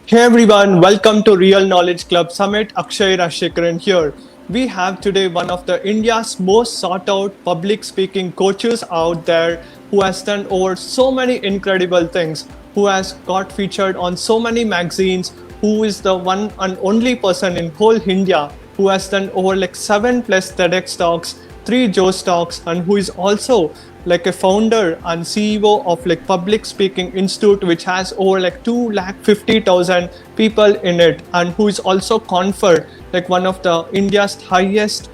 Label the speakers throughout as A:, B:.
A: Hey everyone, welcome to Real Knowledge Club Summit. Akshay Rashekaran here. We have today one of the India's most sought out public speaking coaches out there who has done over so many incredible things, who has got featured on so many magazines, who is the one and only person in whole India who has done over like 7+ TEDx talks, 3 Joe's talks, and who is also like a founder and CEO of like Public Speaking Institute, which has over like 250,000 people in it, and who is also conferred like one of the India's highest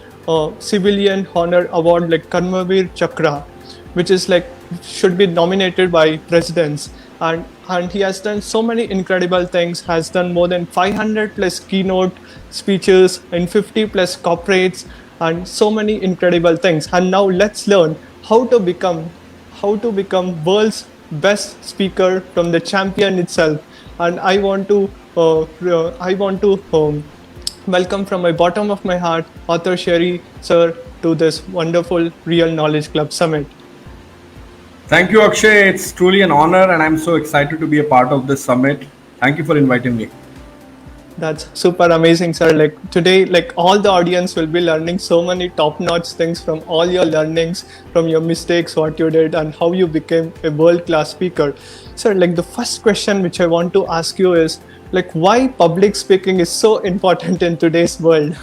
A: civilian honor award, like Karmavir Chakra, which is like should be nominated by presidents. And he has done so many incredible things, has done more than 500 plus keynote speeches in 50 plus corporates, and so many incredible things. And now let's learn how to become world's best speaker from the champion itself. And I want to welcome from my bottom of my heart Arthur Sherry sir to this wonderful Real Knowledge Club Summit.
B: Thank you, Akshay. It's truly an honor, and I'm so excited to be a part of this summit. Thank you for inviting me.
A: That's super amazing, sir. Like today, like all the audience will be learning so many top-notch things from all your learnings, from your mistakes, what you did, and how you became a world-class speaker. Sir, like the first question which I want to ask you is like why public speaking is so important in today's world?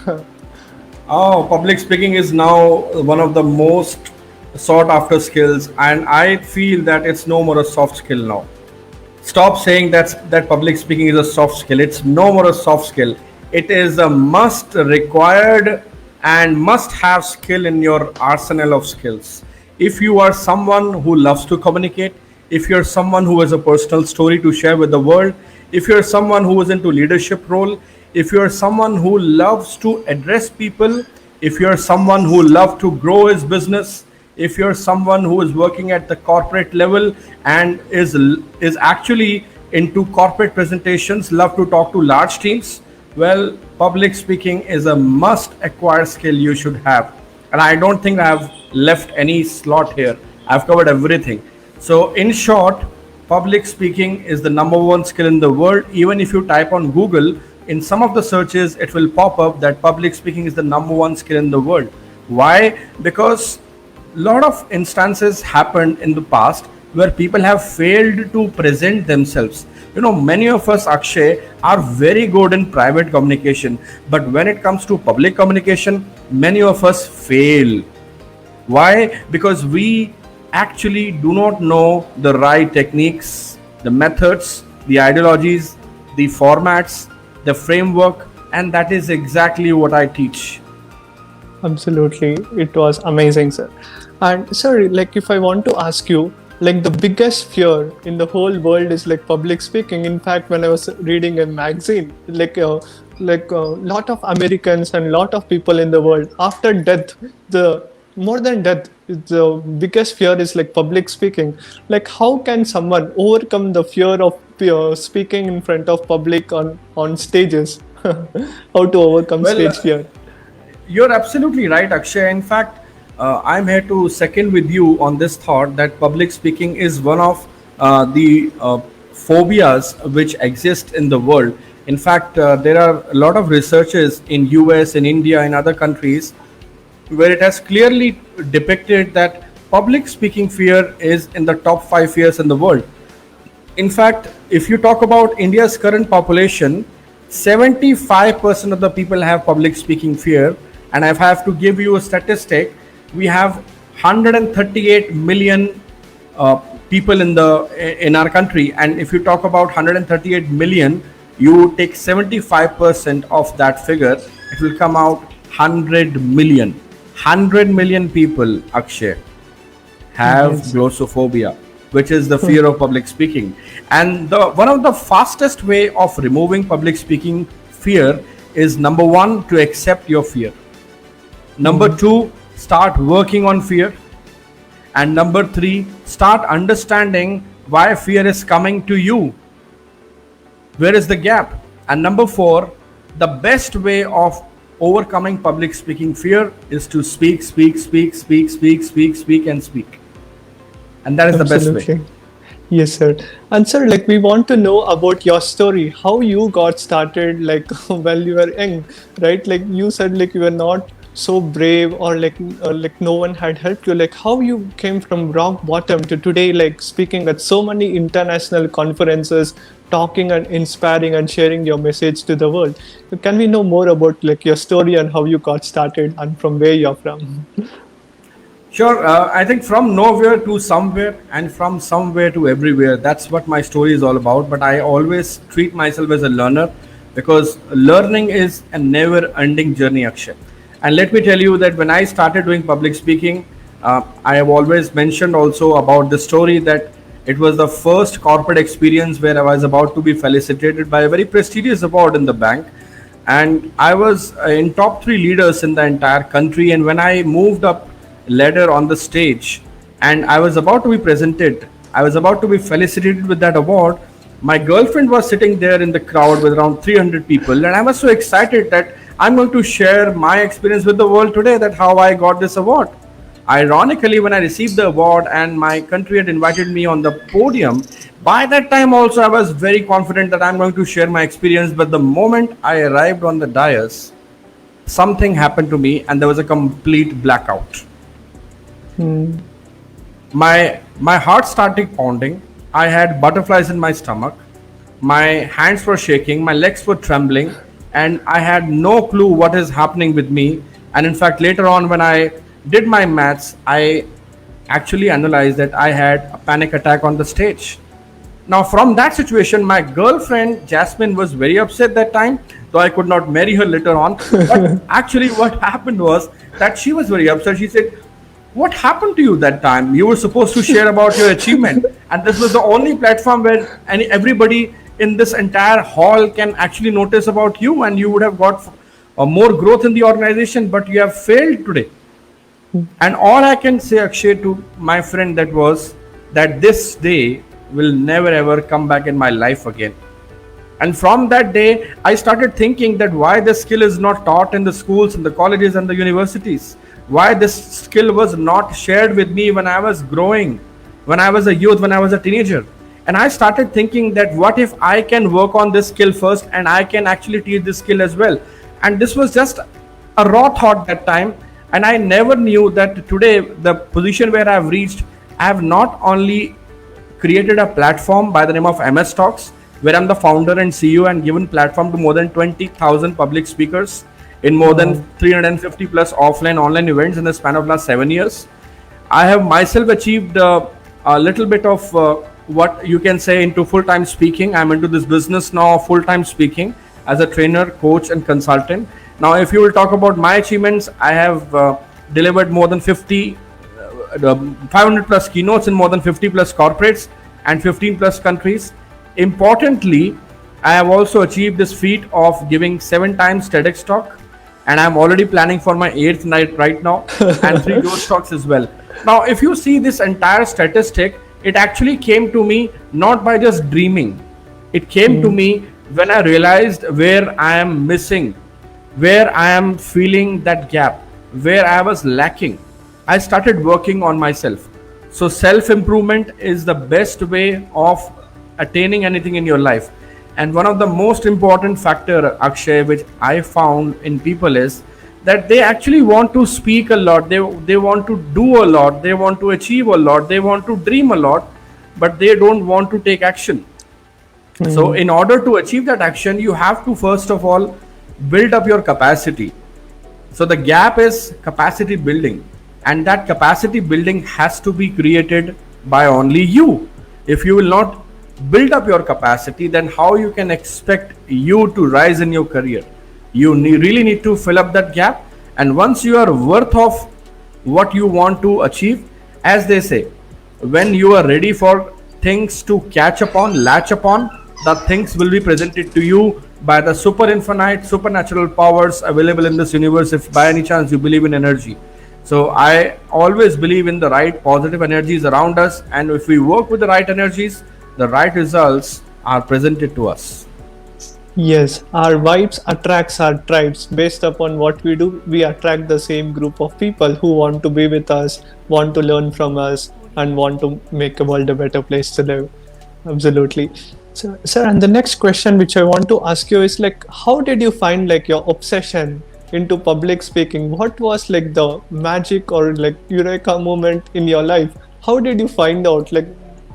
B: Oh, public speaking is now one of the most sought after skills, and I feel that it's no more a soft skill now. Stop saying that public speaking is a soft skill. It's no more a soft skill. It is a must required and must have skill in your arsenal of skills. If you are someone who loves to communicate, if you're someone who has a personal story to share with the world, if you're someone who is into leadership role, if you're someone who loves to address people, if you're someone who loves to grow his business, if you're someone who is working at the corporate level and is actually into corporate presentations, love to talk to large teams, well, public speaking is a must acquire skill you should have. And I don't think I have left any slot here. I've covered everything. So in short, public speaking is the number one skill in the world. Even if you type on Google, in some of the searches it will pop up that public speaking is the number one skill in the world. Why? Because lot of instances happened in the past where people have failed to present themselves. Many of us, Akshay, are very good in private communication, but when it comes to public communication, many of us fail. Why? Because we actually do not know the right techniques, the methods, the ideologies, the formats, the framework, and that is exactly what I teach.
A: Absolutely, it was amazing, sir. And sir, like if I want to ask you, like the biggest fear in the whole world is like public speaking. In fact, when I was reading a magazine, like a lot of Americans and lot of people in the world after death, the more than death, the biggest fear is like public speaking. Like how can someone overcome the fear of speaking in front of public on stages? How to overcome
B: Well,
A: stage fear?
B: you're absolutely right, Akshay. In fact, I'm here to second with you on this thought that public speaking is one of the phobias which exist in the world. In fact, there are a lot of researches in US, in India, in other countries where it has clearly depicted that public speaking fear is in the top 5 fears in the world. In fact, if you talk about India's current population, 75% of the people have public speaking fear. And I have to give you a statistic. We have 138 million people in our country. And if you talk about 138 million, you take 75% of that figure, it will come out 100 million. 100 million people, Akshay, have
A: Yes.
B: glossophobia, which is the fear of public speaking. And one of the fastest way of removing public speaking fear is number one, to accept your fear. Number two, start working on fear. And number three, start understanding why fear is coming to you. Where is the gap? And number four, the best way of overcoming public speaking fear is to speak, speak, speak, speak, speak, speak, speak, and speak. And that is the best way.
A: Absolutely. Yes, sir. And sir, like we want to know about your story, how you got started, like while you were young, right? Like you said, like you were not so brave, or like no one had helped you. Like how you came from rock bottom to today, like speaking at so many international conferences, talking and inspiring and sharing your message to the world. So can we know more about like your story and how you got started and from where you're from?
B: Sure. I think from nowhere to somewhere and from somewhere to everywhere. That's what my story is all about. But I always treat myself as a learner because learning is a never ending journey, Akshay. And let me tell you that when I started doing public speaking, I have always mentioned also about the story that it was the first corporate experience where I was about to be felicitated by a very prestigious award in the bank, and I was in top three leaders in the entire country. And when I moved up ladder on the stage, and I was about to be presented, I was about to be felicitated with that award. My girlfriend was sitting there in the crowd with around 300 people, and I was so excited that I'm going to share my experience with the world today, that how I got this award. Ironically, when I received the award and my country had invited me on the podium, by that time also I was very confident that I'm going to share my experience. But the moment I arrived on the dais, something happened to me and there was a complete blackout.
A: Hmm.
B: My heart started pounding. I had butterflies in my stomach. My hands were shaking, my legs were trembling, and I had no clue what is happening with me. And in fact, later on, when I did my maths, I actually analyzed that I had a panic attack on the stage. Now, from that situation, my girlfriend Jasmine was very upset that time, though I could not marry her later on. But actually, what happened was that she was very upset. She said, "What happened to you that time? You were supposed to share about your achievement, and this was the only platform where everybody in this entire hall can actually notice about you, and you would have got more growth in the organization, but you have failed today." And all I can say, Akshay, to my friend, that was that this day will never ever come back in my life again. And from that day, I started thinking that why this skill is not taught in the schools, in the colleges, and the universities. Why this skill was not shared with me when I was growing, when I was a youth, when I was a teenager. And I started thinking that what if I can work on this skill first and I can actually teach this skill as well. And this was just a raw thought that time. And I never knew that today, the position where I've reached, I have not only created a platform by the name of MS Talks, where I'm the founder and CEO, and given platform to more than 20,000 public speakers in more than 350 plus offline online events in the span of last 7 years. I have myself achieved a little bit of what you can say into full-time speaking. I'm into this business now, full-time speaking as a trainer, coach, and consultant. Now, if you will talk about my achievements, I have delivered more than 500 plus keynotes in more than 50 plus corporates and 15 plus countries. Importantly, I have also achieved this feat of giving 7 times TEDx talk, and I'm already planning for my 8th night right now, and 3 ghost talks as well. Now, if you see this entire statistic, it actually came to me not by just dreaming. It came to me when I realized where I am missing, where I am feeling that gap, where I was lacking. I started working on myself. So self improvement is the best way of attaining anything in your life. And one of the most important factor, Akshay, which I found in people is that they actually want to speak a lot. They want to do a lot. They want to achieve a lot. They want to dream a lot, but they don't want to take action. So in order to achieve that action, you have to first of all build up your capacity. So the gap is capacity building, and that capacity building has to be created by only you. If you will not build up your capacity, then how you can expect you to rise in your career? You really need to fill up that gap. And once you are worth of what you want to achieve, as they say, when you are ready for things to catch upon, latch upon, the things will be presented to you by the super infinite supernatural powers available in this universe, if by any chance you believe in energy. So I always believe in the right positive energies around us, and if we work with the right energies, the right results are presented to us.
A: Yes, our vibes attracts our tribes. Based upon what we do, we attract the same group of people who want to be with us, want to learn from us, and want to make the world a better place to live. Absolutely. So, sir, and the next question which I want to ask you is like, how did you find like your obsession into public speaking? What was like the magic or like eureka moment in your life? How did you find out like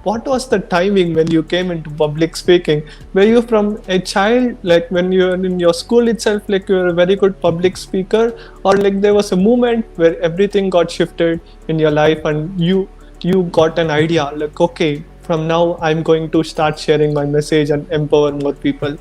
A: what was the timing when you came into public speaking? Were you from a child, like when you were in your school itself, like you were a very good public speaker, or like there was a moment where everything got shifted in your life and you got an idea like, okay, from now I'm going to start sharing my message and empower more people?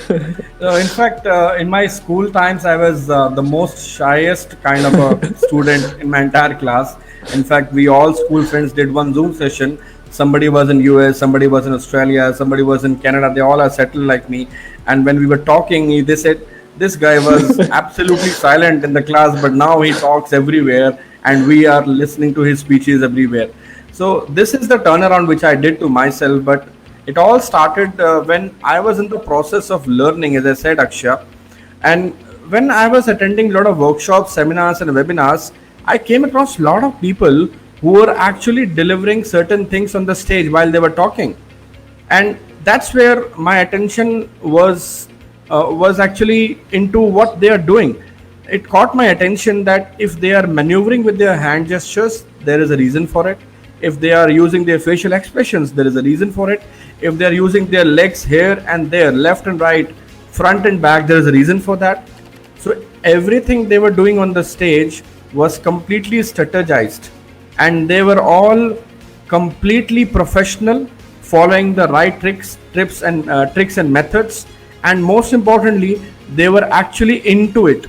B: In fact, in my school times, I was the most shyest kind of a student in my entire class. In fact, we all school friends did one Zoom session. Somebody was in US, somebody was in Australia, somebody was in Canada. They all are settled like me. And when we were talking, they said this guy was absolutely silent in the class, but now he talks everywhere, and we are listening to his speeches everywhere. So this is the turnaround which I did to myself, but it all started when I was in the process of learning, as I said, Akshay. And when I was attending a lot of workshops, seminars, and webinars, I came across a lot of people who were actually delivering certain things on the stage while they were talking. And that's where my attention was actually into what they are doing. It caught my attention that if they are maneuvering with their hand gestures, there is a reason for it. If they are using their facial expressions, there is a reason for it. If they are using their legs here and there, left and right, front and back, there is a reason for that. So everything they were doing on the stage was completely strategized, and they were all completely professional, following the right tricks and methods, and most importantly, they were actually into it.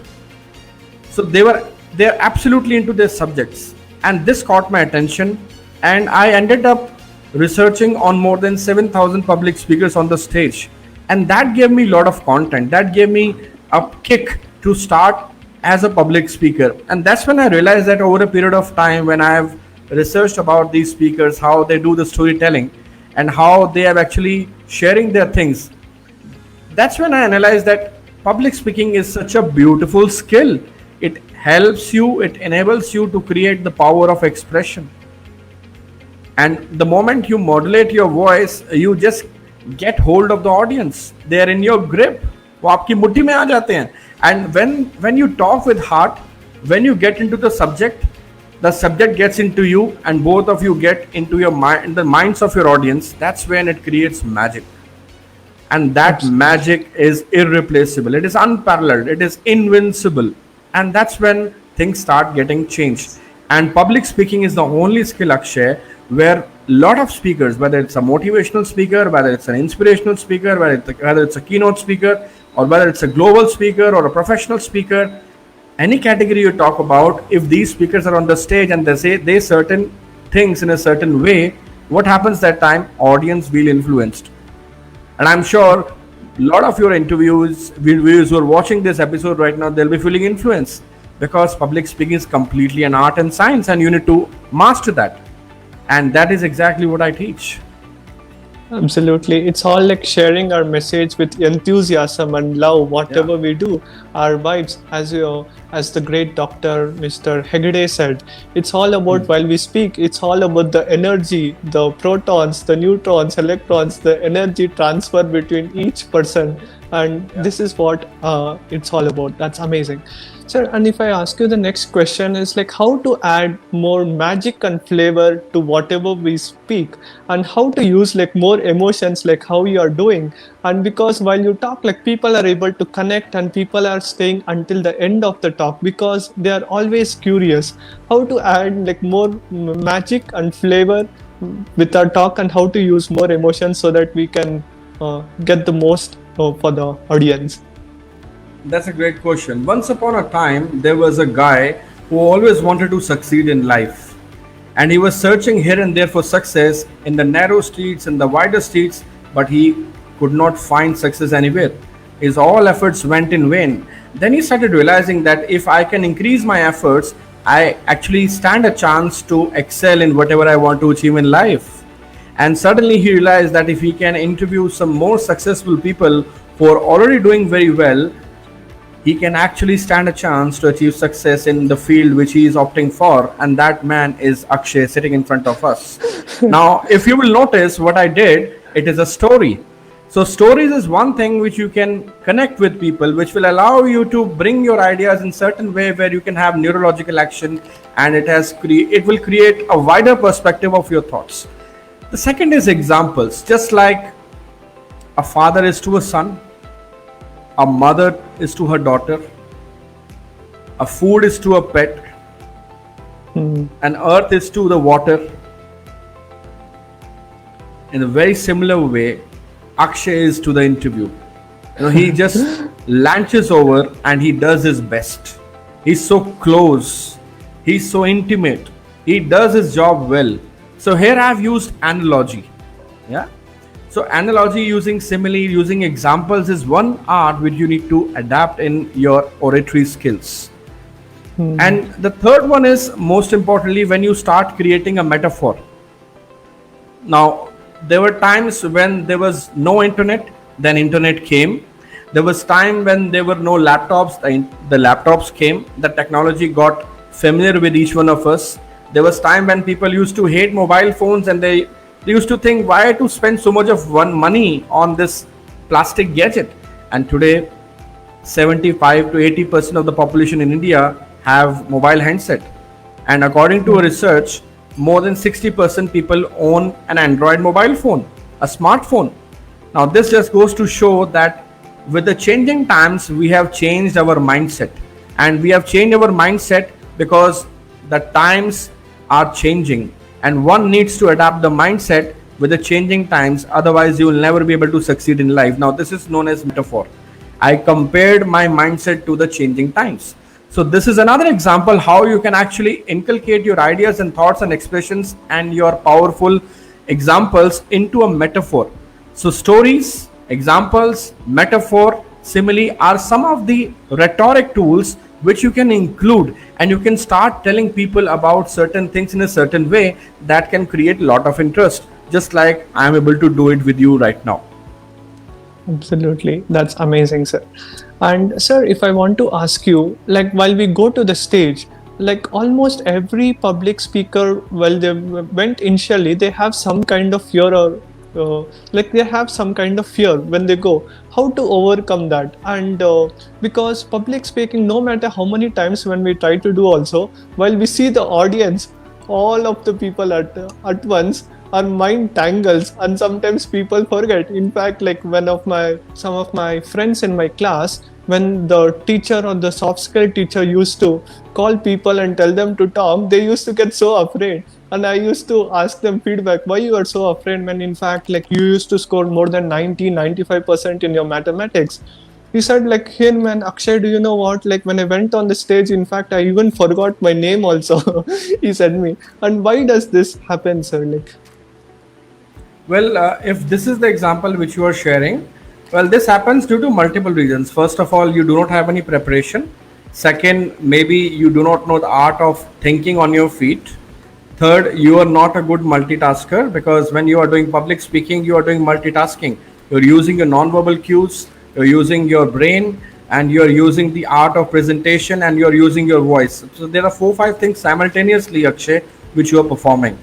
B: So they're absolutely into their subjects, and this caught my attention, and I ended up researching on more than 7,000 public speakers on the stage, and that gave me a lot of content. That gave me a kick to start as a public speaker. And that's when I realized that over a period of time, when I have researched about these speakers, how they do the storytelling and how they are actually sharing their things, that's when I analyzed that public speaking is such a beautiful skill. It helps you, it enables you to create the power of expression. And the moment you modulate your voice, you just get hold of the audience. They are in your grip. वो आपकी मुट्ठी में आ जाते हैं. And when you talk with heart, when you get into the subject gets into you, and both of you get into your mind, the minds of your audience. That's when it creates magic. And that magic is irreplaceable. It is unparalleled. It is invincible. And that's when things start getting changed. And public speaking is the only skill, Akshay, where a lot of speakers, whether it's a motivational speaker, whether it's an inspirational speaker, whether it's a keynote speaker, or whether it's a global speaker or a professional speaker, any category you talk about, if these speakers are on the stage and they say certain things in a certain way, what happens that time? Audience feel influenced. And I'm sure a lot of your viewers who are watching this episode right now, they'll be feeling influenced, because public speaking is completely an art and science, and you need to master that. And that is exactly what I teach.
A: Absolutely. It's all like sharing our message with enthusiasm and love, whatever we do, our vibes. As the great Dr. Mr. Hegde said, it's all about, while we speak, it's all about the energy, the protons, the neutrons, electrons, the energy transfer between each person. And this is what it's all about. That's amazing. Sir, and if I ask you the next question is like how to add more magic and flavor to whatever we speak, and how to use like more emotions like how you are doing. And because while you talk, like people are able to connect and people are staying until the end of the talk because they are always curious. How to add like more magic and flavor with our talk, and how to use more emotions so that we can get the most for the audience.
B: That's a great question. Once upon a time, there was a guy who always wanted to succeed in life. And he was searching here and there for success in the narrow streets and the wider streets, but he could not find success anywhere. His all efforts went in vain. Then he started realizing that if I can increase my efforts, I actually stand a chance to excel in whatever I want to achieve in life. And suddenly he realized that if he can interview some more successful people who are already doing very well, he can actually stand a chance to achieve success in the field which he is opting for, and that man is Akshay sitting in front of us. Now, if you will notice what I did, it is a story. So stories is one thing which you can connect with people, which will allow you to bring your ideas in certain way where you can have neurological action, and it will create a wider perspective of your thoughts. The second is examples. Just like a father is to a son, a mother is to her daughter, a food is to a pet, and earth is to the water. In a very similar way, Akshay is to the interview. He just lanches over and he does his best. He's so close. He's so intimate. He does his job well. So here I've used analogy. Yeah. So analogy, using simile, using examples is one art which you need to adapt in your oratory skills. And the third one is, most importantly, when you start creating a metaphor. Now, there were times when there was no internet, then internet came. There was time when there were no laptops, the laptops came. The technology got familiar with each one of us. There was time when people used to hate mobile phones, and they used to think, why to spend so much of money on this plastic gadget? And today, 75 to 80% of the population in India have mobile handset. And according to a research, more than 60% people own an Android mobile phone, a smartphone. Now, this just goes to show that with the changing times, we have changed our mindset. And we have changed our mindset because the times are changing. And one needs to adapt the mindset with the changing times. Otherwise, you will never be able to succeed in life. Now, this is known as metaphor. I compared my mindset to the changing times. So this is another example how you can actually inculcate your ideas and thoughts and expressions and your powerful examples into a metaphor. So stories, examples, metaphor, simile are some of the rhetoric tools which you can include, and you can start telling people about certain things in a certain way that can create a lot of interest, just like I am able to do it with you right now.
A: Absolutely. That's amazing, sir. And sir, if I want to ask you, like while we go to the stage, like almost every public speaker, while they went initially, they have some kind of fear, or like they have some kind of fear when they go. How to overcome that? And because public speaking, no matter how many times when we try to do also, while we see the audience, all of the people at once, our mind tangles, and sometimes people forget. In fact, like some of my friends in my class, when the teacher or the soft skill teacher used to call people and tell them to talk, they used to get so afraid. And I used to ask them feedback, why you are so afraid, when in fact like you used to score more than 95% in your mathematics. He said, like, hey man, Akshay, do you know what? Like when I went on the stage, in fact, I even forgot my name also. He said me. And why does this happen, sir? Like,
B: Well, if this is the example which you are sharing, well, this happens due to multiple reasons. First of all, you do not have any preparation. Second, maybe you do not know the art of thinking on your feet. Third, you are not a good multitasker, because when you are doing public speaking, you are doing multitasking. You're using your non-verbal cues, you're using your brain, and you're using the art of presentation, and you're using your voice. So there are 4-5 things simultaneously, Akshay, which you are performing.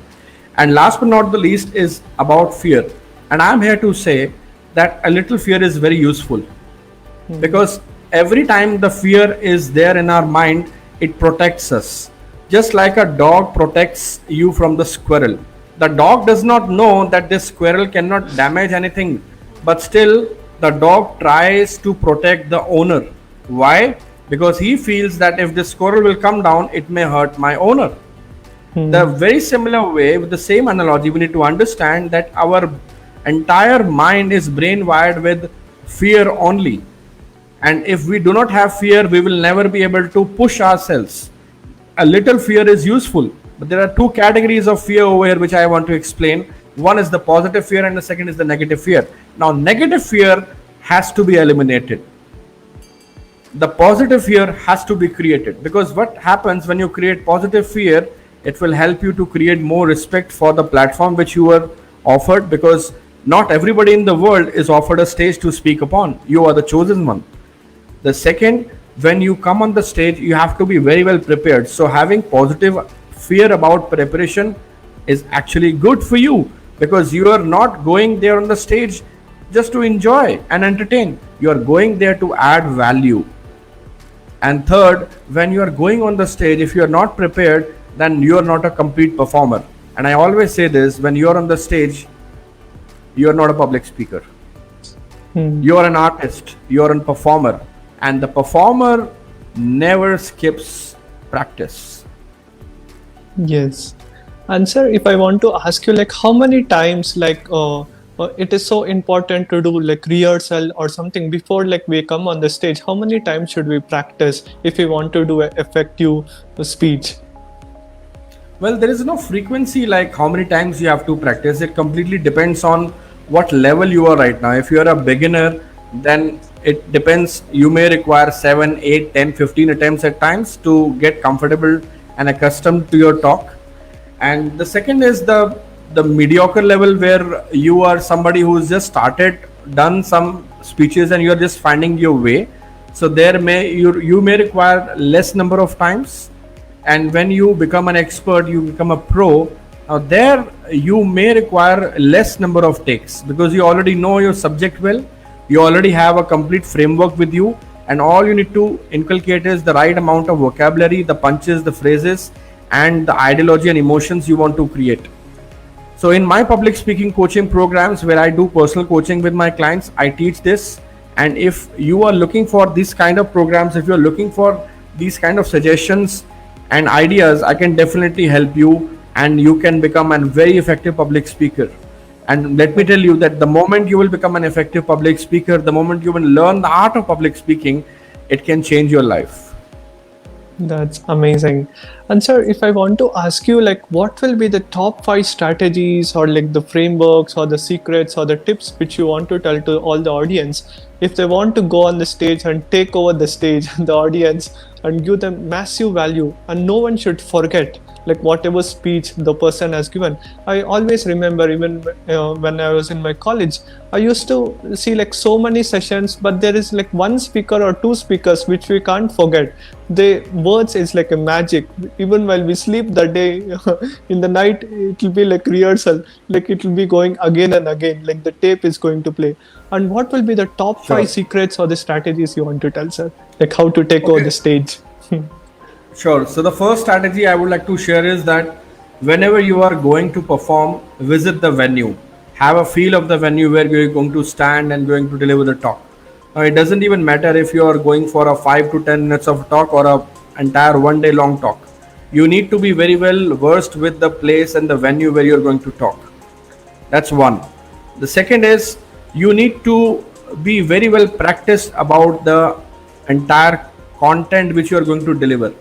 B: And last but not the least is about fear. And I'm here to say that a little fear is very useful, because every time the fear is there in our mind, it protects us. Just like a dog protects you from the squirrel. The dog does not know that this squirrel cannot damage anything, but still the dog tries to protect the owner. Why? Because he feels that if the squirrel will come down, it may hurt my owner. The very similar way, with the same analogy, we need to understand that our entire mind is brain wired with fear only. And if we do not have fear, we will never be able to push ourselves. A little fear is useful, but there are two categories of fear over here which I want to explain. One is the positive fear and the second is the negative fear. Now, negative fear has to be eliminated. The positive fear has to be created, because what happens when you create positive fear, it will help you to create more respect for the platform which you were offered, because not everybody in the world is offered a stage to speak upon. You are the chosen one. The second, when you come on the stage, you have to be very well prepared. So having positive fear about preparation is actually good for you, because you are not going there on the stage just to enjoy and entertain. You are going there to add value. And third, when you are going on the stage, if you are not prepared, then you are not a complete performer. And I always say this: when you are on the stage, you are not a public speaker. You are an artist, you are a performer, and the performer never skips practice.
A: Yes. And sir, if I want to ask you, like, how many times, like, it is so important to do like rehearsal or something before like we come on the stage. How many times should we practice if we want to do an effective speech?
B: Well, there is no frequency like how many times you have to practice. It completely depends on what level you are right now. If you are a beginner, then it depends. You may require 7, 8, 10, 15 attempts at times to get comfortable and accustomed to your talk. And the second is the mediocre level, where you are somebody who's just started, done some speeches, and you're just finding your way. So there you may require less number of times. And when you become an expert, you become a pro, now there you may require less number of takes, because you already know your subject well, you already have a complete framework with you, and all you need to inculcate is the right amount of vocabulary, the punches, the phrases, and the ideology and emotions you want to create. So in my public speaking coaching programs, where I do personal coaching with my clients, I teach this. And if you are looking for these kind of programs, if you're looking for these kind of suggestions and ideas, I can definitely help you, and you can become a very effective public speaker. And let me tell you that the moment you will become an effective public speaker, the moment you will learn the art of public speaking, it can change your life.
A: That's amazing. And sir, if I want to ask you, like, what will be the top 5 strategies or like the frameworks or the secrets or the tips which you want to tell to all the audience if they want to go on the stage and take over the stage and the audience and give them massive value, and no one should forget like whatever speech the person has given. I always remember, even when I was in my college, I used to see like so many sessions, but there is like one speaker or two speakers which we can't forget. The words is like a magic. Even while we sleep that day, in the night, it will be like rehearsal, like it will be going again and again, like the tape is going to play. And what will be the top
B: Sure.
A: 5 secrets or the strategies you want to tell, sir? Like how to take over the stage?
B: Sure. So the first strategy I would like to share is that whenever you are going to perform, visit the venue. Have a feel of the venue where you're going to stand and going to deliver the talk. Now, it doesn't even matter if you are going for a 5 to 10 minutes of talk or a entire 1 day long talk. You need to be very well versed with the place and the venue where you're going to talk. That's one. The second is you need to be very well practiced about the entire content which you are going to deliver.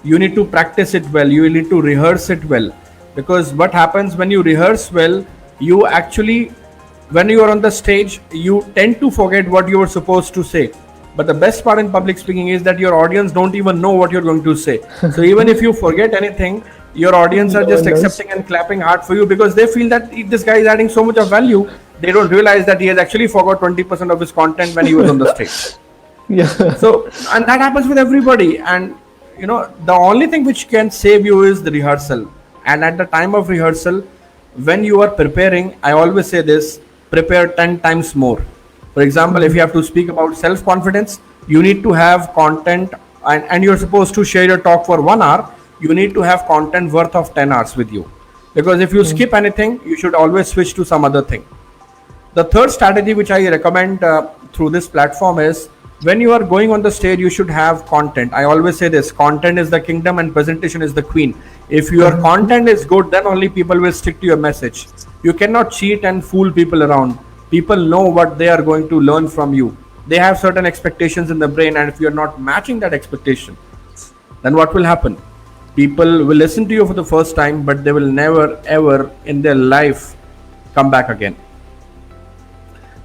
B: You need to practice it well, you need to rehearse it well, because what happens when you rehearse well, you actually, when you are on the stage, you tend to forget what you were supposed to say. But the best part in public speaking is that your audience don't even know what you're going to say. So even if you forget anything, your audience are just accepting and clapping hard for you, because they feel that this guy is adding so much of value. They don't realize that he has actually forgot 20% of his content when he was on the stage.
A: Yeah.
B: So, and that happens with everybody. And you know, the only thing which can save you is the rehearsal. And at the time of rehearsal, when you are preparing, I always say this: prepare 10 times more. For example, if you have to speak about self-confidence, you need to have content, and you're supposed to share your talk for 1 hour. You need to have content worth of 10 hours with you, because if you skip anything, you should always switch to some other thing. The third strategy which I recommend through this platform is, when you are going on the stage, you should have content. I always say this: content is the kingdom and presentation is the queen. If your content is good, then only people will stick to your message. You cannot cheat and fool people around. People know what they are going to learn from you. They have certain expectations in the brain, and if you are not matching that expectation, then what will happen? People will listen to you for the first time, but they will never ever in their life come back again.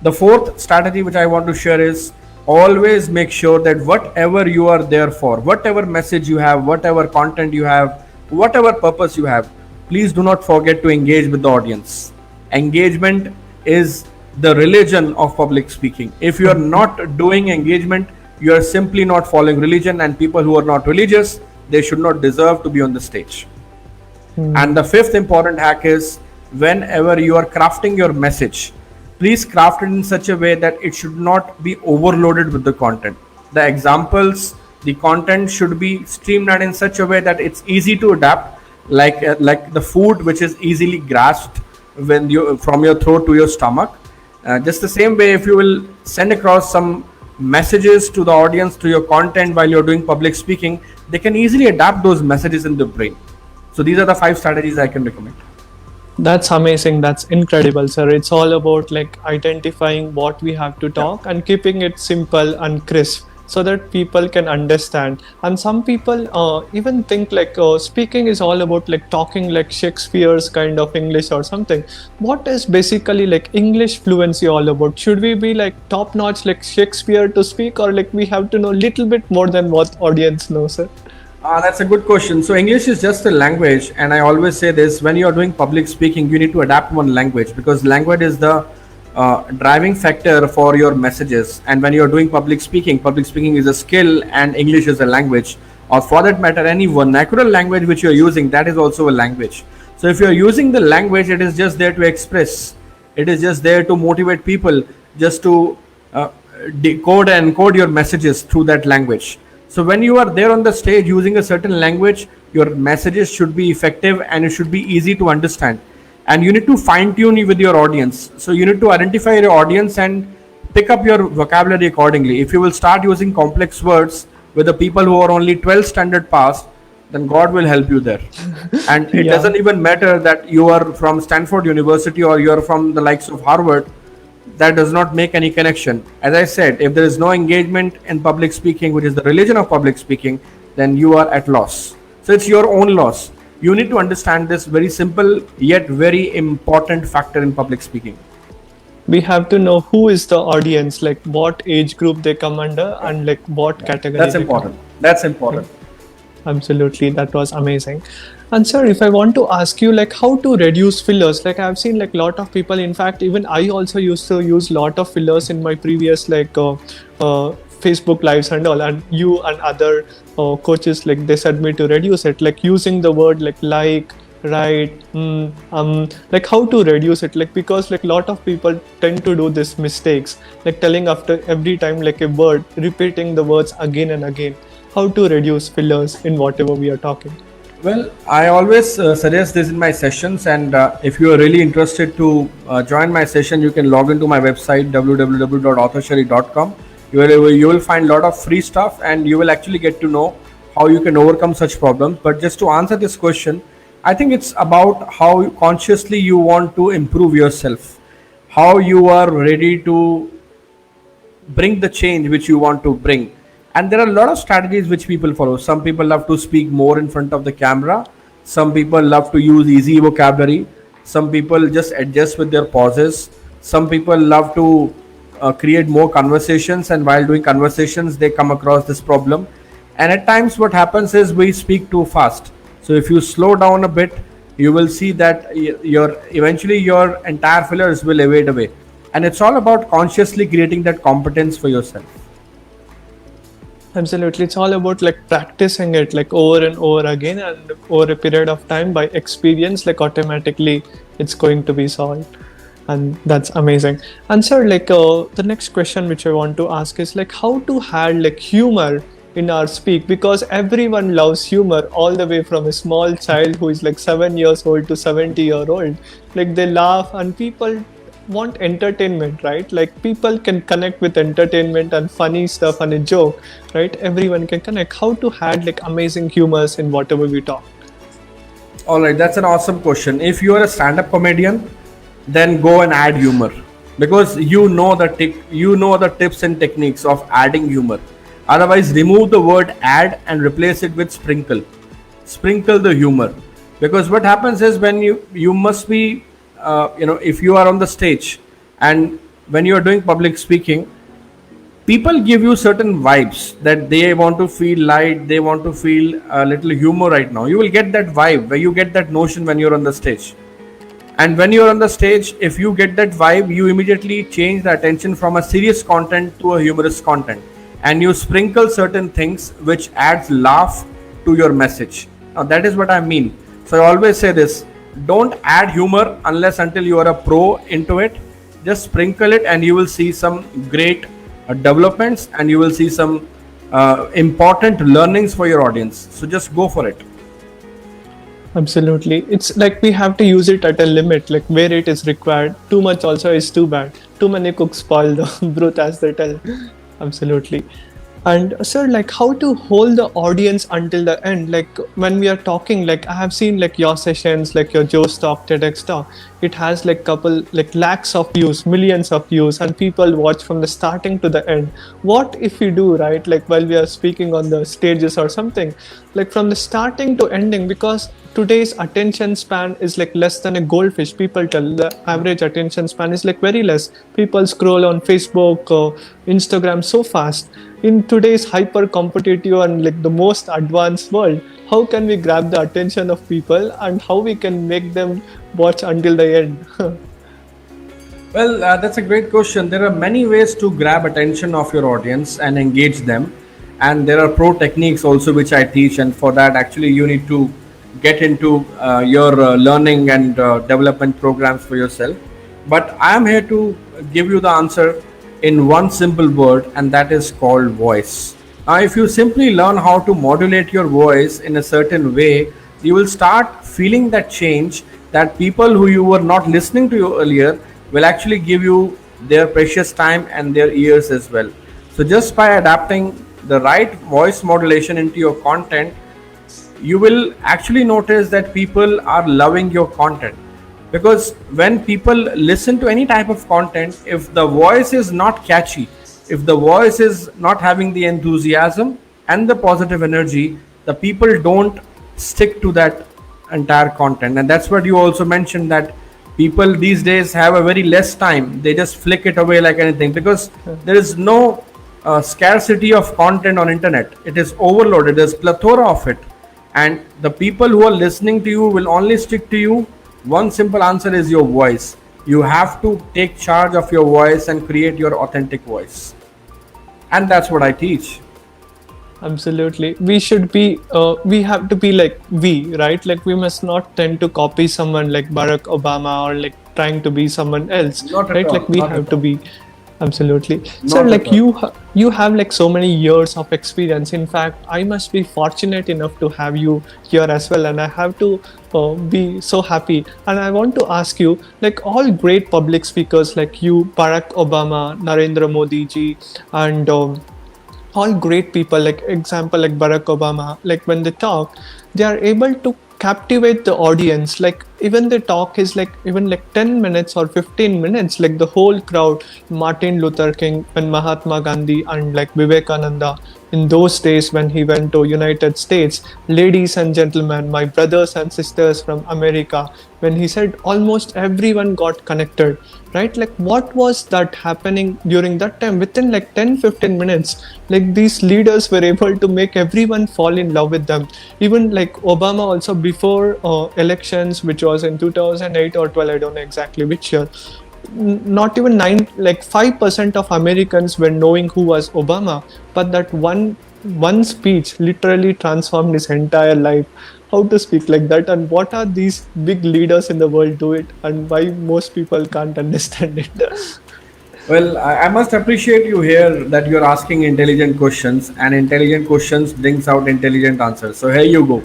B: The fourth strategy which I want to share is, always make sure that whatever you are there for, whatever message you have, whatever content you have, whatever purpose you have, please do not forget to engage with the audience. Engagement is the religion of public speaking. If you are not doing engagement, you are simply not following religion, and people who are not religious, they should not deserve to be on the stage. And the fifth important hack is, whenever you are crafting your message, please craft it in such a way that it should not be overloaded with the content. The examples, the content should be streamlined in such a way that it's easy to adapt, like the food which is easily grasped when you from your throat to your stomach. Just the same way, if you will send across some messages to the audience through your content while you're doing public speaking, they can easily adapt those messages in the brain. So these are the 5 strategies I can recommend.
A: That's amazing. That's incredible, sir. It's all about like identifying what we have to talk and keeping it simple and crisp so that people can understand. And some people even think like speaking is all about like talking like Shakespeare's kind of English or something. What is basically like English fluency all about? Should we be like top notch like Shakespeare to speak, or like we have to know a little bit more than what audience knows, sir?
B: That's a good question. So English is just a language, and I always say this: when you are doing public speaking, you need to adapt one language, because language is the driving factor for your messages. And when you are doing public speaking is a skill, and English is a language, or for that matter, any vernacular language which you are using, that is also a language. So if you are using the language, it is just there to express. It is just there to motivate people, just to decode and encode your messages through that language. So when you are there on the stage using a certain language, your messages should be effective and it should be easy to understand. And you need to fine tune with your audience. So you need to identify your audience and pick up your vocabulary accordingly. If you will start using complex words with the people who are only 12 standard passed, then God will help you there. And it doesn't even matter that you are from Stanford University or you are from the likes of Harvard. That does not make any connection. As I said, if there is no engagement in public speaking, which is the religion of public speaking, then you are at loss. So it's your own loss. You need to understand this very simple yet very important factor in public speaking.
A: We have to know who is the audience, like what age group they come under, and like what category.
B: That's
A: they
B: important.
A: come.
B: That's important.
A: Absolutely, that was amazing. And sir, if I want to ask you like how to reduce fillers, like I've seen like lot of people, in fact even I also used to use lot of fillers in my previous like Facebook lives and all, and you and other coaches, like they said me to reduce it, like using the word like right, like how to reduce it, like because like lot of people tend to do this mistakes, like telling after every time like a word, repeating the words again and again. How to reduce fillers in whatever we are talking?
B: Well, I always suggest this in my sessions, and if you are really interested to join my session, you can log into my website www.authorshari.com. You will find a lot of free stuff, and you will actually get to know how you can overcome such problems. But just to answer this question, I think it's about how consciously you want to improve yourself, how you are ready to bring the change which you want to bring. And there are a lot of strategies which people follow. Some people love to speak more in front of the camera. Some people love to use easy vocabulary. Some people just adjust with their pauses. Some people love to create more conversations, and while doing conversations, they come across this problem. And at times what happens is we speak too fast. So if you slow down a bit, you will see that eventually your entire fillers will evade away. And it's all about consciously creating that competence for yourself.
A: Absolutely, it's all about like practicing it like over and over again, and over a period of time by experience, like automatically it's going to be solved. And that's amazing. And sir, like the next question which I want to ask is like how to add like humor in our speak, because everyone loves humor, all the way from a small child who is like 7 years old to 70-year-old. Like they laugh, and people want entertainment, right? Like people can connect with entertainment and funny stuff and a joke, right? Everyone can connect. How to add like amazing humors in whatever we talk?
B: All right, that's an awesome question. If you are a stand-up comedian, then go and add humor, because you know the tips and techniques of adding humor. Otherwise, remove the word add and replace it with sprinkle. Sprinkle the humor, because what happens is when you must be if you are on the stage and when you are doing public speaking, people give you certain vibes that they want to feel light, they want to feel a little humor right now. You will get that vibe, where you get that notion when you're on the stage. And when you're on the stage, if you get that vibe, you immediately change the attention from a serious content to a humorous content. and you sprinkle certain things which adds laugh to your message. Now that is what I mean. So I always say this: don't add humor unless until you are a pro into it. Just sprinkle it, and you will see some great developments, and you will see some important learnings for your audience. So just go for it.
A: Absolutely. It's like we have to use it at a limit, like where it is required. Too much also is too bad. Too many cooks spoil the broth, as they tell. Absolutely. And sir, like how to hold the audience until the end? Like when we are talking, like I have seen like your sessions, like your Joe's talk, TEDx talk, it has like couple like lakhs of views, millions of views, and people watch from the starting to the end. What if we do, right? Like while we are speaking on the stages or something, like from the starting to ending, because today's attention span is like less than a goldfish. People tell the average attention span is like very less. People scroll on Facebook or Instagram so fast. In today's hyper competitive and like the most advanced world, how can we grab the attention of people and how we can make them watch until the end?
B: Well, that's a great question. There are many ways to grab attention of your audience and engage them, and there are pro techniques also which I teach. And for that, actually, you need to get into your learning and development programs for yourself. But I am here to give you the answer in one simple word, and that is called voice. Now, if you simply learn how to modulate your voice in a certain way, you will start feeling that change, that people who you were not listening to you earlier will actually give you their precious time and their ears as well. So, just by adapting the right voice modulation into your content, you will actually notice that people are loving your content. Because when people listen to any type of content, if the voice is not catchy, if the voice is not having the enthusiasm and the positive energy, the people don't stick to that entire content. And that's what you also mentioned, that people these days have a very less time. They just flick it away like anything, because there is no scarcity of content on internet. It is overloaded. There's plethora of it, and the people who are listening to you will only stick to you. One simple answer is your voice. You have to take charge of your voice and create your authentic voice, and that's what I teach.
A: Absolutely. We should be, we have to be like we, right? Like we must not tend to copy someone like Barack Obama or like trying to be someone else,
B: Not at
A: right?
B: all.
A: Like we
B: Not
A: have
B: at
A: to
B: all.
A: be, absolutely. So
B: Not
A: like
B: at all.
A: you have like so many years of experience. In fact, I must be fortunate enough to have you here as well, and I have to be so happy. And I want to ask you, like all great public speakers like you, Barack Obama, Narendra Modi ji, and all great people, like example like Barack Obama, like when they talk, they are able to captivate the audience. Like even the talk is like even like 10 minutes or 15 minutes, like the whole crowd, Martin Luther King and Mahatma Gandhi and like Vivekananda, in those days when he went to United States, ladies and gentlemen, my brothers and sisters from America, when he said, almost everyone got connected, right? Like what was that happening during that time? Within like 10-15 minutes, like these leaders were able to make everyone fall in love with them. Even like Obama also, before elections, which was in 2008 or 12, I don't know exactly which year, not even 5% of Americans were knowing who was Obama, but that one speech literally transformed his entire life. How to speak like that, and what are these big leaders in the world do it, and why most people can't understand it?
B: Well, I must appreciate you here that you're asking intelligent questions, and intelligent questions brings out intelligent answers. So here you go.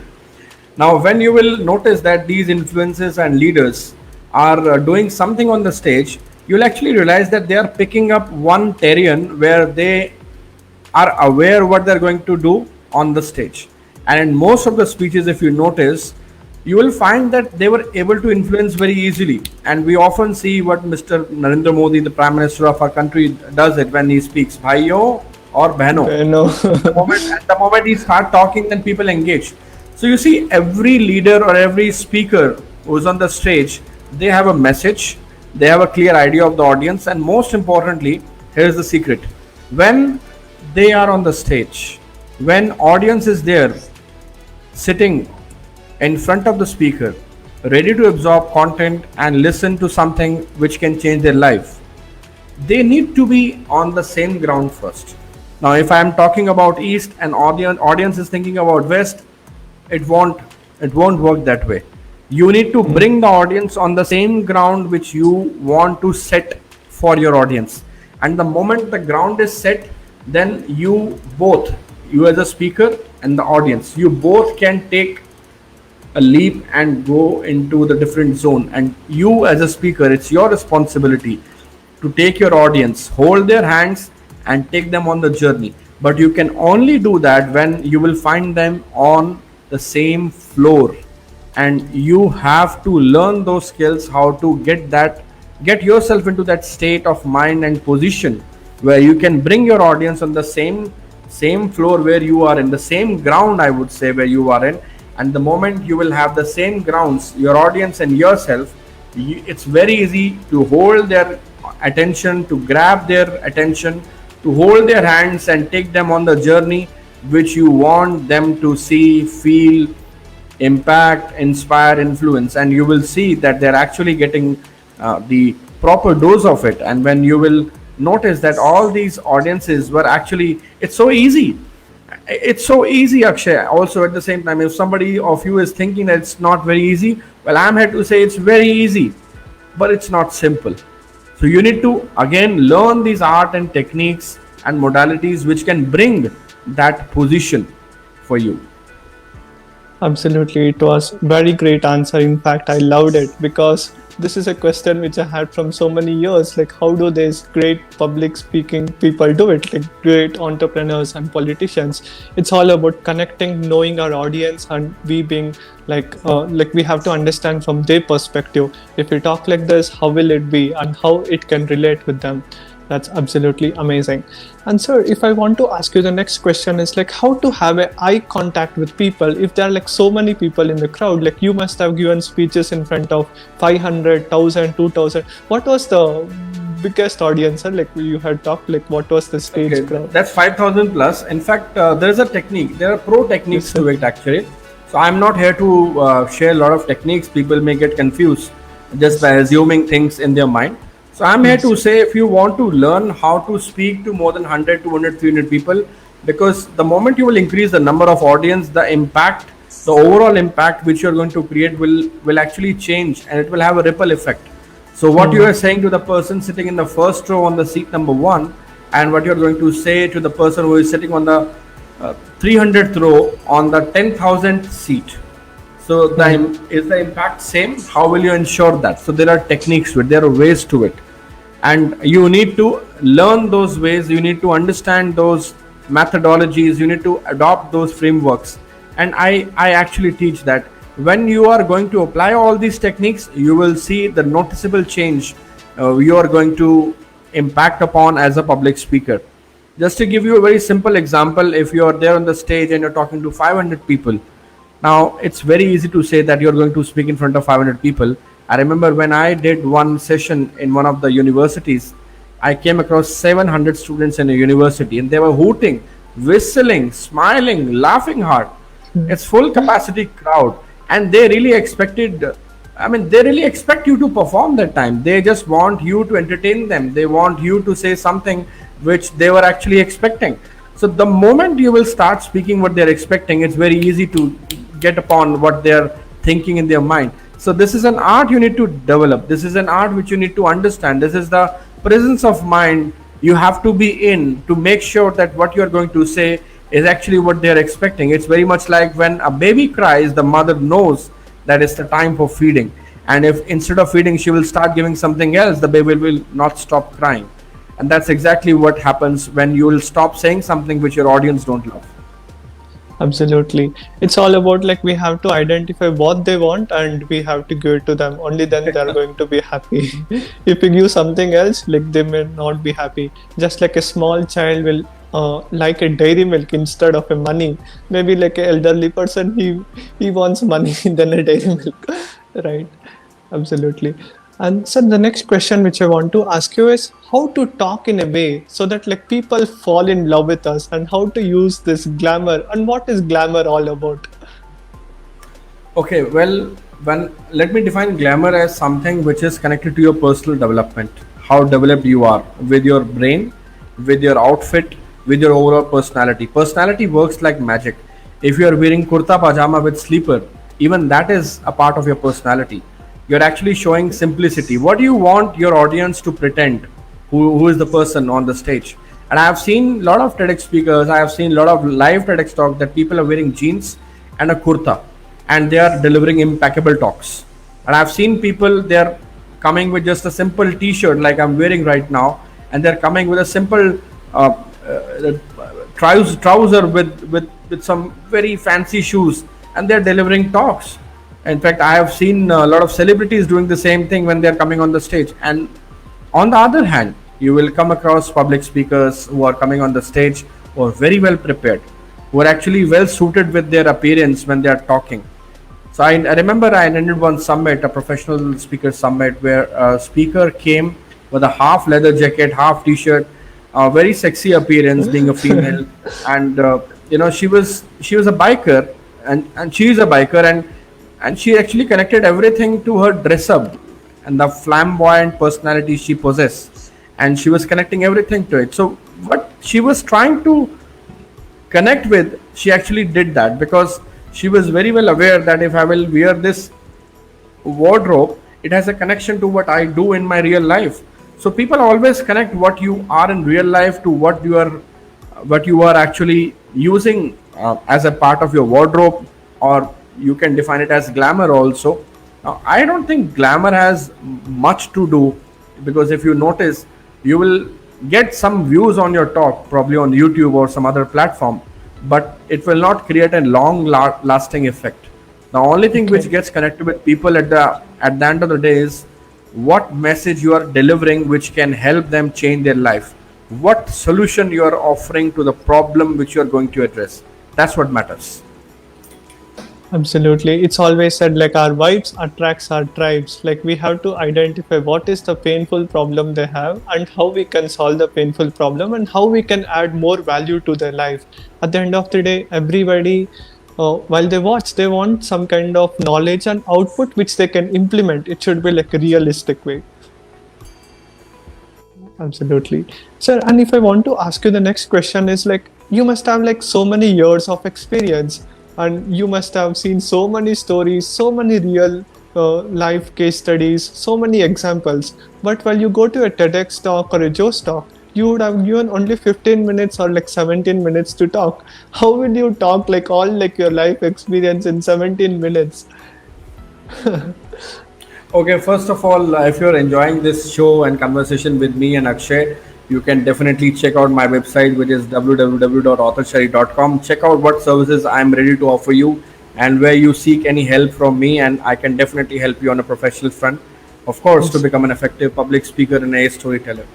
B: Now, when you will notice that these influences and leaders are doing something on the stage, you'll actually realize that they are picking up one terrain where they are aware what they're going to do on the stage. And in most of the speeches, if you notice, you will find that they were able to influence very easily. And we often see what Mr. Narendra Modi, the Prime Minister of our country, does it when he speaks, bhaiyo or behno.
A: No.
B: At the moment he start talking, then people engage. So you see, every leader or every speaker who's on the stage, they have a message, they have a clear idea of the audience, and most importantly, here's the secret: when they are on the stage, when audience is there, sitting in front of the speaker, ready to absorb content and listen to something which can change their life, they need to be on the same ground first. Now, if I am talking about East and audience is thinking about West, it won't it won't work that way. You need to bring the audience on the same ground which you want to set for your audience. And the moment the ground is set, then you as a speaker and the audience, you both can take a leap and go into the different zone. And you as a speaker, it's your responsibility to take your audience, hold their hands and take them on the journey. But you can only do that when you will find them on the same floor, and you have to learn those skills, how to get yourself into that state of mind and position where you can bring your audience on the same floor where you are in, the same ground, I would say, where you are in. And the moment you will have the same grounds, your audience and yourself, it's very easy to hold their attention, to grab their attention, to hold their hands and take them on the journey which you want them to see, feel, impact, inspire, influence. And you will see that they're actually getting the proper dose of it. And when you will notice that all these audiences were actually, it's so easy, Akshay. Also, at the same time, if somebody of you is thinking that it's not very easy, well, I'm here to say it's very easy, but it's not simple. So you need to again learn these art and techniques and modalities which can bring that position for you.
A: Absolutely, it was very great answer. In fact, I loved it because this is a question which I had from so many years. Like, how do these great public speaking people do it? Like great entrepreneurs and politicians. It's all about connecting, knowing our audience, and we being like we have to understand from their perspective. If we talk like this, how will it be, and how it can relate with them. That's absolutely amazing. And sir, if I want to ask you, the next question is like how to have a eye contact with people if there are like so many people in the crowd. Like you must have given speeches in front of 500,000, 2,000. What was the biggest audience, sir? Like you had talked, like what was the stage crowd?
B: That's 5,000 plus. In fact, there is a technique. There are pro techniques to it actually. So I'm not here to share a lot of techniques. People may get confused just by assuming things in their mind. So I'm here to say, if you want to learn how to speak to more than 100, 200, 300 people, because the moment you will increase the number of audience, the impact, the overall impact which you're going to create will actually change, and it will have a ripple effect. So what you are saying to the person sitting in the first row on the seat number 1, and what you're going to say to the person who is sitting on the 300th row on the 10,000th seat. So is the impact same? How will you ensure that? So there are techniques to it, there are ways to it. And you need to learn those ways, you need to understand those methodologies, you need to adopt those frameworks. And I actually teach that when you are going to apply all these techniques, you will see the noticeable change you are going to impact upon as a public speaker. Just to give you a very simple example, if you are there on the stage and you're talking to 500 people, now it's very easy to say that you're going to speak in front of 500 people. I remember when I did one session in one of the universities, I came across 700 students in a university, and they were hooting, whistling, smiling, laughing hard. It's full capacity crowd, and they really expect you to perform that time. They just want you to entertain them. They want you to say something which they were actually expecting. So the moment you will start speaking what they're expecting, it's very easy to get upon what they're thinking in their mind. So this is an art you need to develop. This is an art which you need to understand. This is the presence of mind you have to be in to make sure that what you're going to say is actually what they're expecting. It's very much like when a baby cries, the mother knows that it's the time for feeding. And if instead of feeding, she will start giving something else, the baby will not stop crying. And that's exactly what happens when you will stop saying something which your audience don't love.
A: Absolutely. It's all about like we have to identify what they want and we have to give it to them. Only then they're going to be happy. If you give something else, like they may not be happy. Just like a small child will like a dairy milk instead of a money. Maybe like an elderly person, he wants money than a dairy milk. Right. Absolutely. And so the next question which I want to ask you is how to talk in a way so that like people fall in love with us, and how to use this glamour, and what is glamour all about?
B: Okay, well, let me define glamour as something which is connected to your personal development, how developed you are with your brain, with your outfit, with your overall personality. Personality works like magic. If you are wearing kurta pajama with sleeper, even that is a part of your personality. You're actually showing simplicity. What do you want your audience to pretend? Who is the person on the stage? And I have seen a lot of TEDx speakers, I have seen a lot of live TEDx talk that people are wearing jeans and a kurta and they are delivering impeccable talks. And I've seen people, they're coming with just a simple t-shirt like I'm wearing right now, and they're coming with a simple trouser with some very fancy shoes, and they're delivering talks. In fact, I have seen a lot of celebrities doing the same thing when they're coming on the stage. And on the other hand, you will come across public speakers who are coming on the stage who are very well prepared, who are actually well suited with their appearance when they are talking. So I remember I attended one summit, a professional speaker summit, where a speaker came with a half leather jacket, half t-shirt, a very sexy appearance, being a female, and she was a biker, and she is a biker, and she actually connected everything to her dress up and the flamboyant personality she possesses, and she was connecting everything to it. So what she was trying to connect with, she actually did that because she was very well aware that if I will wear this wardrobe, it has a connection to what I do in my real life. So people always connect what you are in real life to what you are actually using as a part of your wardrobe, or you can define it as glamour also. Now, I don't think glamour has much to do, because if you notice, you will get some views on your talk, probably on YouTube or some other platform, but it will not create a long lasting effect. The only thing which
A: Okay.
B: gets connected with people at the end of the day is what message you are delivering which can help them change their life, what solution you are offering to the problem which you are going to address. That's what matters.
A: Absolutely. It's always said like our vibes attracts our tribes. Like we have to identify what is the painful problem they have and how we can solve the painful problem and how we can add more value to their life. At the end of the day, everybody, while they watch, they want some kind of knowledge and output which they can implement. It should be like a realistic way. Absolutely. Sir, and if I want to ask you the next question is like you must have like so many years of experience and you must have seen so many stories, so many real life case studies, so many examples. But while you go to a TEDx talk or a Joe's talk, you would have given only 15 minutes or like 17 minutes to talk. How will you talk like all like your life experience in 17 minutes?
B: Okay, first of all, if you're enjoying this show and conversation with me and Akshay, you can definitely check out my website, which is www.authorshari.com. Check out what services I'm ready to offer you and where you seek any help from me, and I can definitely help you on a professional front, of course, to become an effective public speaker and a storyteller.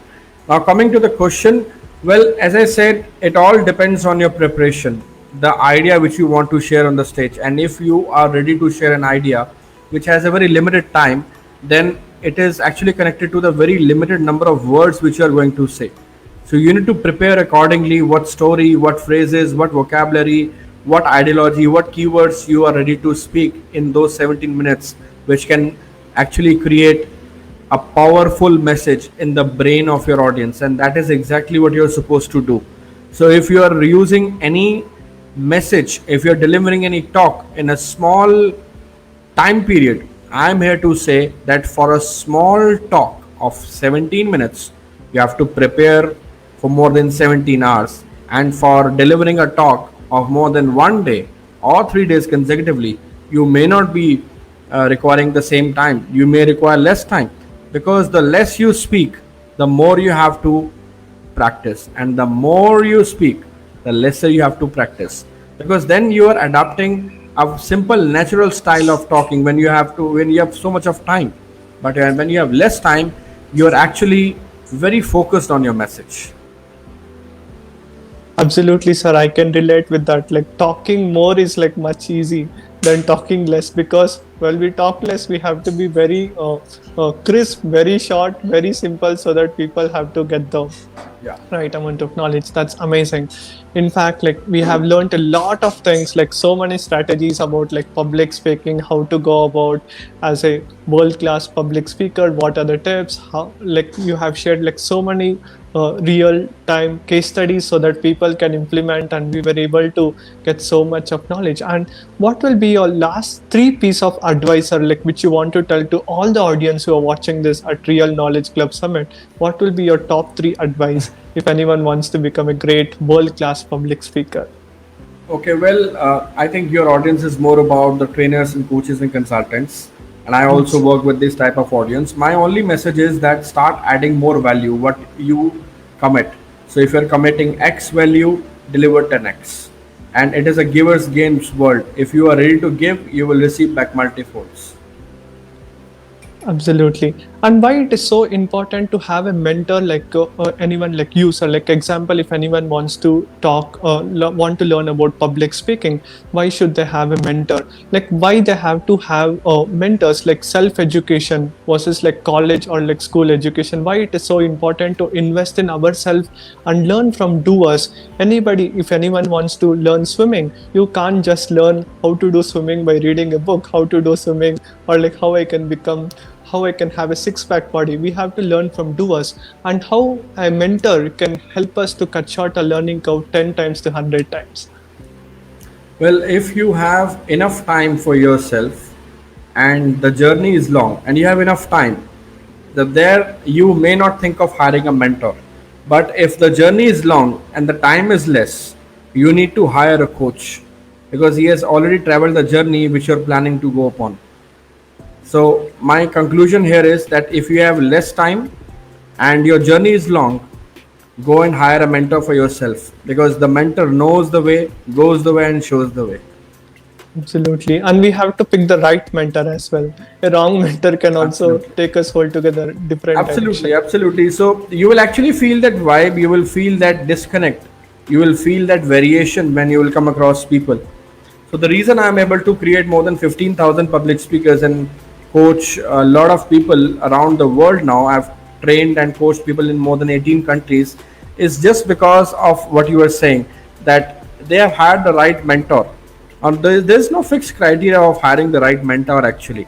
B: Now, coming to the question, well, as I said, it all depends on your preparation, the idea which you want to share on the stage. And if you are ready to share an idea which has a very limited time, then it is actually connected to the very limited number of words which you are going to say. So you need to prepare accordingly what story, what phrases, what vocabulary, what ideology, what keywords you are ready to speak in those 17 minutes, which can actually create a powerful message in the brain of your audience. And that is exactly what you're supposed to do. So if you are using any message, if you're delivering any talk in a small time period, I'm here to say that for a small talk of 17 minutes, you have to prepare for more than 17 hours. And for delivering a talk of more than 1 day or 3 days consecutively, you may not be requiring the same time. You may require less time, because the less you speak, the more you have to practice, and the more you speak, the lesser you have to practice, because then you are adapting a simple natural style of talking when you have so much of time. But when you have less time, you're actually very focused on your message.
A: Absolutely, sir. I can relate with that. Like talking more is like much easy than talking less because when we talk less, we have to be very crisp, very short, very simple, so that people have to get the
B: Yeah.
A: right amount of knowledge. That's amazing. In fact, like we have learned a lot of things, like so many strategies about like public speaking, how to go about as a world class public speaker, what are the tips, how like you have shared like so many real time case studies so that people can implement, and we were able to get so much of knowledge. And what will be your last three piece of advice, or like which you want to tell to all the audience who are watching this at Real Knowledge Club Summit? What will be your top three advice if anyone wants to become a great world class public speaker?
B: Okay, well, I think your audience is more about the trainers and coaches and consultants, and I also work with this type of audience. My only message is that start adding more value what you commit. So if you're committing X value, deliver 10x, and it is a giver's gains world. If you are ready to give, you will receive back multifolds.
A: Absolutely. And why it is so important to have a mentor like anyone like you. So, like example, if anyone wants to talk, want to learn about public speaking, why should they have a mentor? Like why they have to have mentors, like self-education versus like college or like school education. Why it is so important to invest in ourselves and learn from doers. Anybody, if anyone wants to learn swimming, you can't just learn how to do swimming by reading a book, how to do swimming, or like how I can have a six-pack body. We have to learn from doers, and how a mentor can help us to cut short a learning curve 10 times to 100 times.
B: Well, if you have enough time for yourself and the journey is long and you have enough time, that there you may not think of hiring a mentor. But if the journey is long and the time is less, you need to hire a coach because he has already traveled the journey which you're planning to go upon. So my conclusion here is that if you have less time and your journey is long, go and hire a mentor for yourself because the mentor knows the way, goes the way, and shows the way.
A: Absolutely. And we have to pick the right mentor as well. A wrong mentor can also
B: Absolutely.
A: take us altogether different
B: Absolutely,
A: direction.
B: absolutely. So you will actually feel that vibe, you will feel that disconnect, you will feel that variation when you will come across people. So the reason I'm able to create more than 15,000 public speakers and coach a lot of people around the world now, I've trained and coached people in more than 18 countries, is just because of what you were saying, that they have had the right mentor. There's no fixed criteria of hiring the right mentor actually.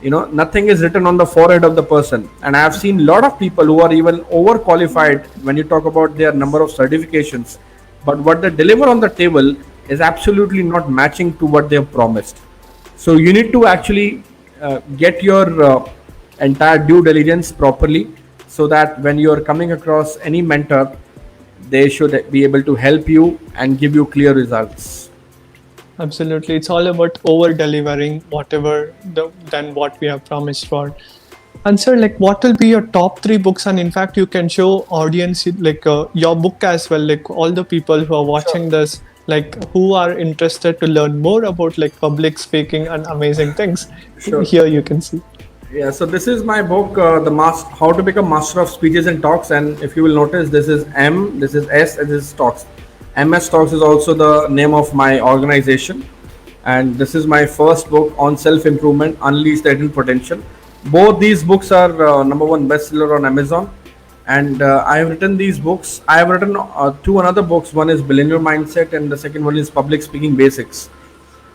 B: Nothing is written on the forehead of the person, and I have seen a lot of people who are even overqualified when you talk about their number of certifications, but what they deliver on the table is absolutely not matching to what they have promised. So you need to actually get your entire due diligence properly, so that when you are coming across any mentor, they should be able to help you and give you clear results.
A: Absolutely. It's all about over delivering whatever than what we have promised for. And sir, like what will be your top three books? And in fact, you can show audience like your book as well, like all the people who are watching this, like who are interested to learn more about like public speaking and amazing things.
B: Sure.
A: Here you can see.
B: Yeah, so this is my book, How to Become Master of Speeches and Talks. And if you will notice, this is M, this is S, and this is Talks. MS Talks is also the name of my organization. And this is my first book on self-improvement, Unleash the Hidden Potential. Both these books are number one bestseller on Amazon. And I have written these books. I have written two another books. One is Billionaire Mindset and the second one is Public Speaking Basics.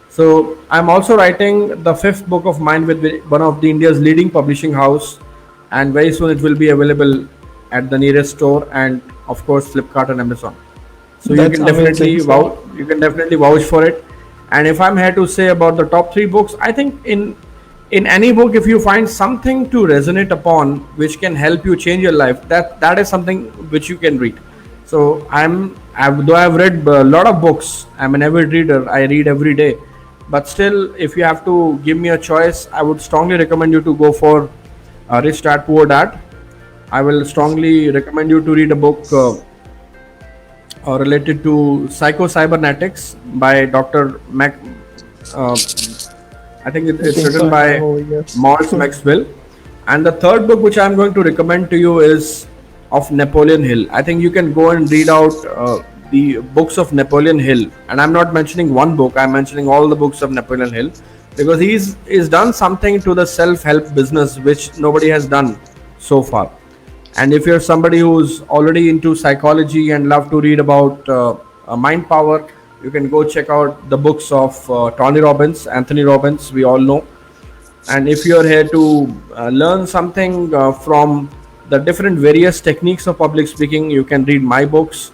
B: So I'm also writing the fifth book of mine with one of the India's leading publishing house, and very soon it will be available at the nearest store and of course Flipkart and Amazon. So you
A: That's
B: can definitely
A: amazing.
B: vouch. You can definitely vouch for it. And if I'm here to say about the top three books, I think in any book, if you find something to resonate upon which can help you change your life, that is something which you can read. So though I've read a lot of books, I'm an avid reader. I read every day. But still, if you have to give me a choice, I would strongly recommend you to go for Rich Dad Poor Dad. I will strongly recommend you to read a book related to psycho-cybernetics by Dr. Uh, I think it's written by
A: Yes.
B: Morris Maxwell. And the third book which I'm going to recommend to you is of Napoleon Hill. I think you can go and read out the books of Napoleon Hill. And I'm not mentioning one book, I'm mentioning all the books of Napoleon Hill, because he's done something to the self-help business which nobody has done so far. And if you're somebody who's already into psychology and love to read about mind power, you can go check out the books of Tony Robbins, Anthony Robbins, we all know. And if you're here to learn something from the different various techniques of public speaking. You can read my books,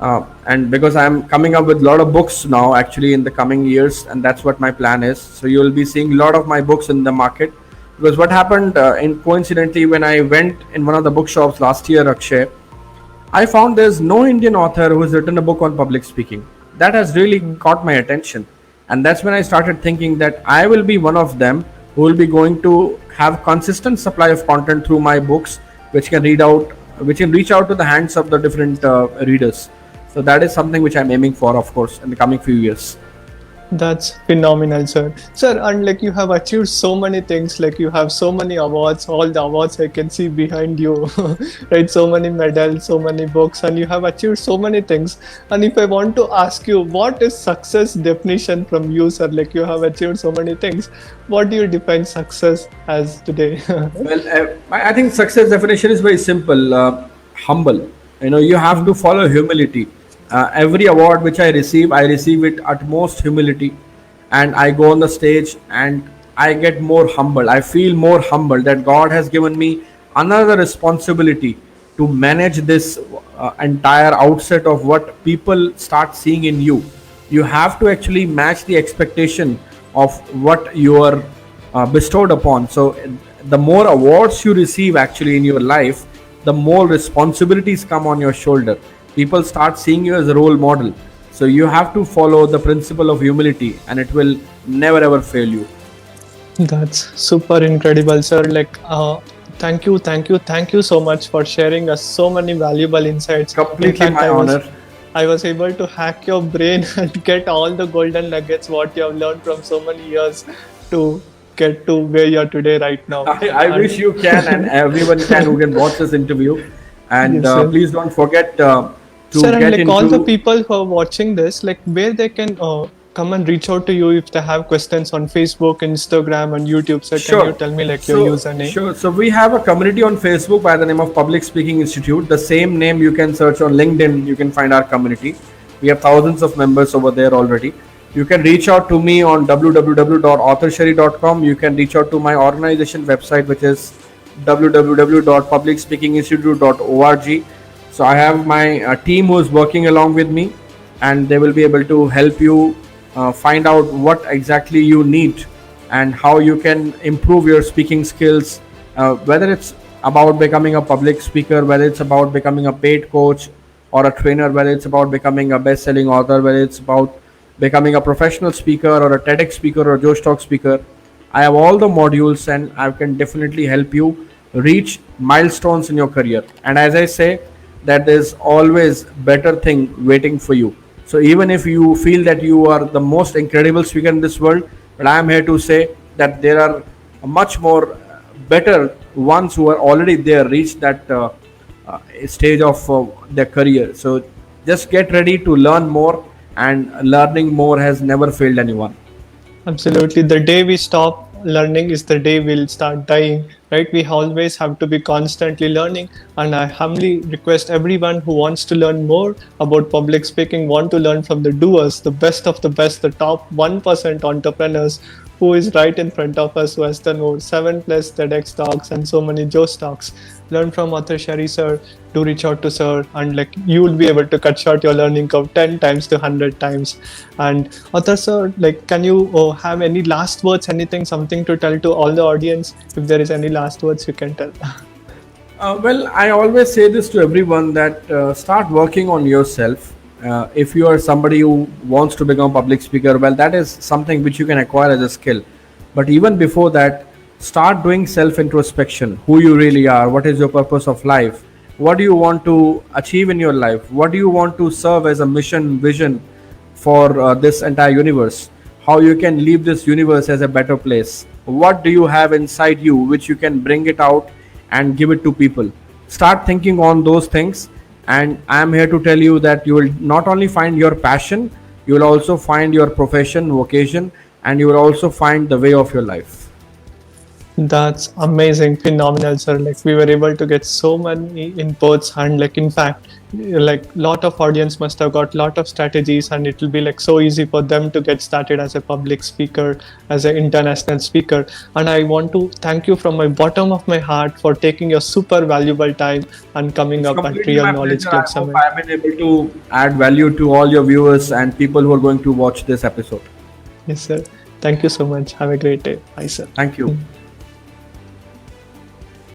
B: and because I'm coming up with a lot of books now actually in the coming years, and that's what my plan is. So you will be seeing a lot of my books in the market. Because what happened in coincidentally, when I went in one of the bookshops last year, Akshay, I found there's no Indian author who has written a book on public speaking. That has really caught my attention. And that's when I started thinking that I will be one of them who will be going to have consistent supply of content through my books, which can which can reach out to the hands of the different readers. So that is something which I'm aiming for, of course, in the coming few years.
A: That's phenomenal, sir. Sir, and like you have achieved so many things, like you have so many awards, all the awards I can see behind you, right? So many medals, so many books, and you have achieved so many things. And if I want to ask you, what is success definition from you, sir? Like you have achieved so many things. What do you define success as today?
B: Well, I think success definition is very simple. Humble. You have to follow humility. Every award which I receive it at most humility, and I go on the stage and I get more humble. I feel more humble that God has given me another responsibility to manage this entire outset of what people start seeing in you. You have to actually match the expectation of what you are bestowed upon. So the more awards you receive actually in your life, the more responsibilities come on your shoulder. People start seeing you as a role model. So you have to follow the principle of humility, and it will never ever fail you.
A: That's super incredible, sir. Like, thank you so much for sharing us so many valuable insights.
B: Completely
A: In fact,
B: my honor.
A: I was able to hack your brain and get all the golden nuggets what you have learned from so many years to get to where you are today right now.
B: I
A: And-
B: wish you can, and everyone can who can watch this interview. And
A: Yes, sir.
B: please don't forget to
A: Sir, and
B: get
A: like
B: into.
A: all the people who are watching this, like where they can come and reach out to you if they have questions on Facebook, Instagram, and YouTube. So
B: Sure.
A: can you tell me like your username?
B: Sure. So we have a community on Facebook by the name of Public Speaking Institute. The same name you can search on LinkedIn. You can find our community. We have thousands of members over there already. You can reach out to me on www.authorshari.com. You can reach out to my organization website, which is www.publicspeakinginstitute.org. So I have my team who is working along with me, and they will be able to help you find out what exactly you need and how you can improve your speaking skills, whether it's about becoming a public speaker, whether it's about becoming a paid coach or a trainer, whether it's about becoming a best-selling author, whether it's about becoming a professional speaker or a TEDx speaker or a Josh Talk speaker. I have all the modules, and I can definitely help you reach milestones in your career. And as I say, that there's always better thing waiting for you. So even if you feel that you are the most incredible speaker in this world, but I am here to say that there are much more better ones who are already there, reached that stage of their career. So just get ready to learn more, and learning more has never failed anyone.
A: Absolutely. The day we stop learning is the day we'll start dying, right? We always have to be constantly learning. And I humbly request everyone who wants to learn more about public speaking, want to learn from the doers, the best of the best, the top 1% entrepreneurs who is right in front of us, who has done over 7+ TEDx talks and so many Joe talks. Learn from Author Shari, sir. Do reach out to sir, and like you will be able to cut short your learning curve 10 times to 100 times. And Author sir, like can you have any last words, anything, something to tell to all the audience? If there is any last words you can tell.
B: Well, I always say this to everyone that start working on yourself. If you are somebody who wants to become a public speaker, well, that is something which you can acquire as a skill. But even before that, start doing self introspection. Who you really are, what is your purpose of life, what do you want to achieve in your life, what do you want to serve as a mission, vision for this entire universe, how you can leave this universe as a better place, what do you have inside you which you can bring it out and give it to people. Start thinking on those things, and I am here to tell you that you will not only find your passion, you will also find your profession, vocation, and you will also find the way of your life.
A: That's amazing, phenomenal, sir. Like we were able to get so many inputs, and like in fact, like lot of audience must have got lot of strategies, and it will be like so easy for them to get started as a public speaker, as an international speaker. And I want to thank you from my bottom of my heart for taking your super valuable time and coming
B: It's
A: up at
B: completely
A: Real
B: my
A: Knowledge
B: pleasure.
A: Club
B: I hope
A: Summit.
B: I've been able to add value to all your viewers and people who are going to watch this episode.
A: Yes, sir. Thank you so much. Have a great day. Bye, sir.
B: Thank you.